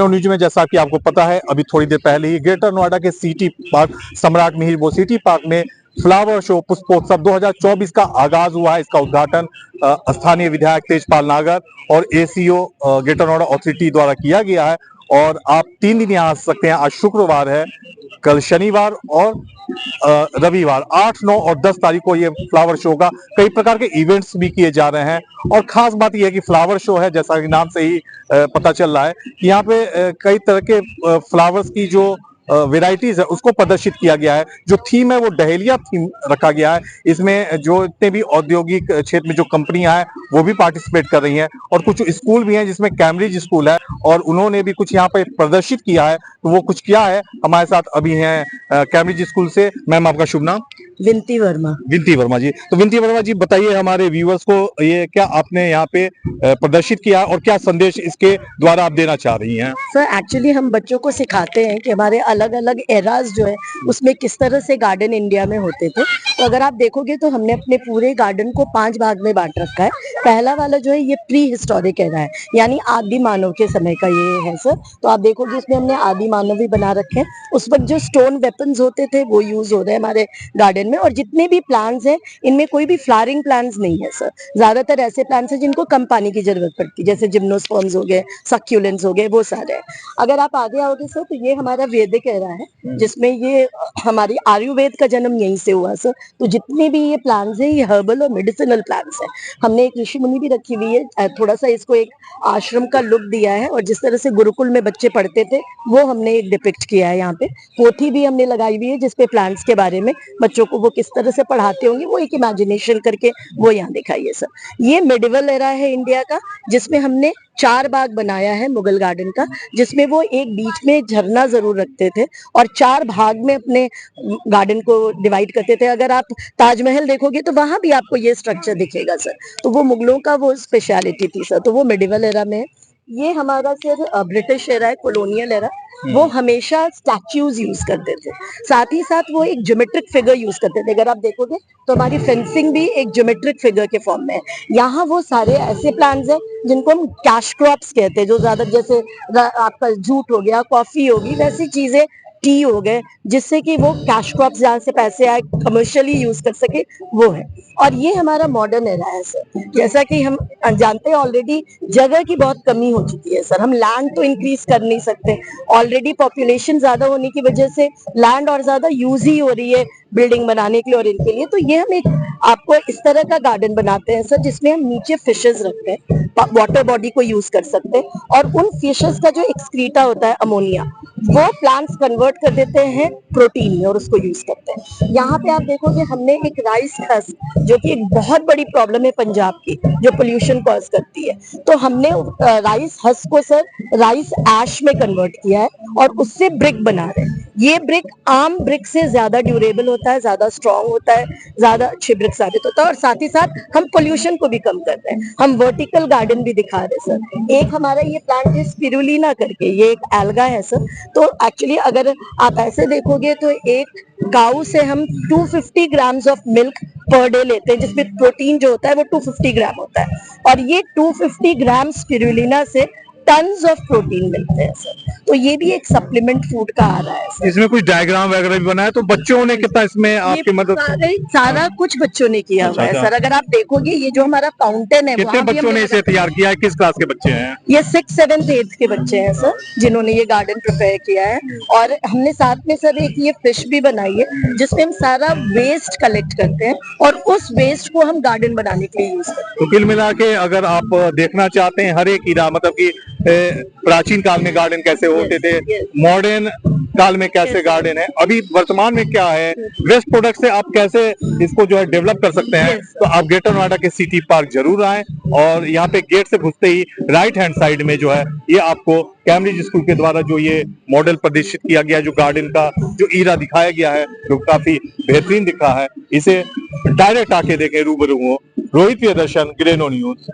Greater news में जैसा कि आपको पता है, अभी थोड़ी देर पहले ही ग्रेटर नोएडा के सिटी पार्क सम्राट मिहिर वो सिटी पार्क में फ्लावर शो पुष्पोत्सव 2024 का आगाज हुआ है। इसका उद्घाटन स्थानीय विधायक तेजपाल नागर और एसीओ ग्रेटर नोएडा अथॉरिटी द्वारा किया गया है। और आप 3 दिन यहाँ आ सकते हैं। आज शुक्रवार है, कल शनिवार और रविवार 8, 9 और 10 तारीख को ये फ्लावर शो का कई प्रकार के इवेंट्स भी किए जा रहे हैं। और खास बात यह है कि फ्लावर शो है, जैसा कि नाम से ही पता चल रहा है कि यहाँ पे कई तरह के फ्लावर्स की जो वेराइटीज है उसको प्रदर्शित किया गया है। जो थीम है वो डहेलिया थीम रखा गया है। इसमें जो इतने भी औद्योगिक क्षेत्र में जो कंपनियां हैं वो भी पार्टिसिपेट कर रही हैं और कुछ स्कूल भी हैं, जिसमें कैम्ब्रिज स्कूल है और उन्होंने भी कुछ यहाँ पे प्रदर्शित किया है। तो वो कुछ क्या है, हमारे साथ अभी हैं कैम्ब्रिज स्कूल से। मैम, आपका शुभ नाम? विनती वर्मा। विनती वर्मा जी, तो विनती वर्मा जी बताइए हमारे व्यूअर्स को, ये क्या आपने यहाँ पे प्रदर्शित किया और क्या संदेश इसके द्वारा आप देना चाह रही हैं? सर, एक्चुअली हम बच्चों को सिखाते हैं कि हमारे अलग अलग एराज जो है उसमें किस तरह से गार्डन इंडिया में होते थे। तो अगर आप देखोगे तो हमने अपने पूरे गार्डन को 5 भाग में बांट रखा है। पहला वाला जो है ये प्री हिस्टोरिक एरा है, यानी आदि मानव के समय का ये है सर। तो आप देखोगे इसमें हमने आदि मानव भी बना रखे हैं। उस वक्त जो स्टोन वेपन्स होते थे वो यूज हो रहे हैं हमारे गार्डन में। और जितने भी प्लांट्स हैं इनमें कोई भी फ्लावरिंग प्लांट्स नहीं है सर। ज्यादातर ऐसे प्लांट्स हैं जिनको कम पानी की जरूरत पड़ती है, जैसे जिम्नोस्पर्म्स हो गए, सक्यूलेंट्स हो गए, वो सारे हैं। अगर आप आगे आओगे सर तो ये हमारा वैदिक एरा है, जिसमें ये हमारी आयुर्वेद का जन्म यहीं से हुआ सर। तो जितने भी ये प्लांट्स हैं ये हर्बल और मेडिसिनल प्लांट्स हैं। हमने एक ऋषि मुनि भी रखी हुई है, थोड़ा सा इसको एक आश्रम का लुक दिया है। और जिस तरह से गुरुकुल में बच्चे पढ़ते थे वो हमने एक डिपिक्ट किया है। यहाँ पे पोथी भी हमने लगाई हुई है जिसपे प्लांट्स के बारे में बच्चों को वो किस तरह से पढ़ाते होंगे वो एक इमेजिनेशन करके वो यहाँ दिखाई है सर। ये मिडिवल एरा है इंडिया का, जिसमें हमने 4 बाग बनाया है मुगल गार्डन का, जिसमें वो एक बीच में झरना जरूर रखते थे और 4 भाग में अपने गार्डन को डिवाइड करते थे। अगर आप ताजमहल देखोगे तो वहां भी आपको ये स्ट्रक्चर दिखेगा सर। तो वो मुगलों का वो स्पेशलिटी थी सर। तो वो मिडिवल एरा में है। ये हमारा सर ब्रिटिश एरा है, कॉलोनियल एरा। वो हमेशा स्टैच्यूज यूज करते थे, साथ ही साथ वो एक ज्योमेट्रिक फिगर यूज करते थे। अगर आप देखोगे तो हमारी फेंसिंग भी एक ज्योमेट्रिक फिगर के फॉर्म में है। यहाँ वो सारे ऐसे प्लांट्स हैं जिनको हम कैश क्रॉप्स कहते हैं, जो ज्यादा जैसे आपका जूट हो गया, कॉफी होगी, वैसी चीजें, टी हो गए, जिससे कि वो कैश क्रॉप्स जहाँ से पैसे आए कमर्शियली यूज कर सके, वो है। और ये हमारा मॉडर्न एरा है सर। जैसा कि हम जानते हैं ऑलरेडी जगह की बहुत कमी हो चुकी है सर। हम लैंड तो इंक्रीज कर नहीं सकते, ऑलरेडी पॉपुलेशन ज्यादा होने की वजह से लैंड और ज्यादा यूज ही हो रही है बिल्डिंग बनाने के लिए और इनके लिए। तो ये हम एक आपको इस तरह का गार्डन बनाते हैं सर, जिसमें हम नीचे फिशेस रखते हैं, वाटर बॉडी को यूज कर सकते हैं। और उन फिशेस का जो एक्सक्रीटा होता है, अमोनिया, वो प्लांट्स कन्वर्ट कर देते हैं प्रोटीन में और उसको यूज करते हैं। यहाँ पे आप देखोगे हमने एक राइस हस्क, जो कि एक बहुत बड़ी प्रॉब्लम है पंजाब की, जो पोल्यूशन कॉज करती है, तो हमने राइस हस्क को सर राइस ऐश में कन्वर्ट किया है और उससे ब्रिक बना रहे हैं। ये ब्रिक आम ब्रिक से ज्यादा ड्यूरेबल होता है, ज्यादा स्ट्रॉन्ग होता है, ज्यादा अच्छी ब्रिक साबित होता है। और साथ ही साथ हम पोल्यूशन को भी कम कर रहे हैं। हम वर्टिकल गार्डन भी दिखा रहे हैं सर। एक हमारा ये प्लांट है स्पिरुलिना करके, ये एक एल्गा है सर। तो एक्चुअली अगर आप ऐसे देखोगे तो एक काऊ से हम 250 grams of milk per day लेते हैं, जिसमें प्रोटीन जो होता है वो 250 ग्राम होता है। और ये 250 ग्राम स्पिरुलिना से टन्स ऑफ प्रोटीन मिलते हैं सर। तो ये भी एक सप्लीमेंट फूड का आ रहा है सर। इसमें कुछ डायग्राम वगैरह भी बनाया, तो बच्चों ने कितना इसमें आपकी मदद? सारा कुछ बच्चों ने किया हुआ है सर। अगर आप देखोगे ये जो हमारा फाउंटेन है, कितने बच्चों ने इसे तैयार किया है? किस क्लास के बच्चे हैं? ये 6th 7th 8th के बच्चे हैं सर, जिन्होंने ये गार्डन प्रिपेयर किया है। और हमने साथ में सर एक ये फिश भी बनाई है, जिसमें हम सारा वेस्ट कलेक्ट करते हैं और उस वेस्ट को हम गार्डन बनाने के लिए यूज करते हैं। तो कुल मिला के अगर आप देखना चाहते हैं हर एक ईरा, मतलब कि प्राचीन काल में गार्डन कैसे होते थे, मॉडर्न काल में कैसे गार्डन है, अभी वर्तमान में क्या है, वेस्ट प्रोडक्ट से आप कैसे इसको जो है डेवलप कर सकते हैं, तो आप ग्रेटर नोएडा के सिटी पार्क जरूर आएं। और यहाँ पे गेट से घुसते ही राइट हैंड साइड में जो है ये आपको कैम्ब्रिज स्कूल के द्वारा जो ये मॉडल प्रदर्शित किया गया, जो गार्डन का जो ईरा दिखाया गया है, जो काफी बेहतरीन दिखा है, इसे डायरेक्ट आके देखें, रूबरू हो। रोहित प्रियदर्शन, ग्रेनो न्यूज।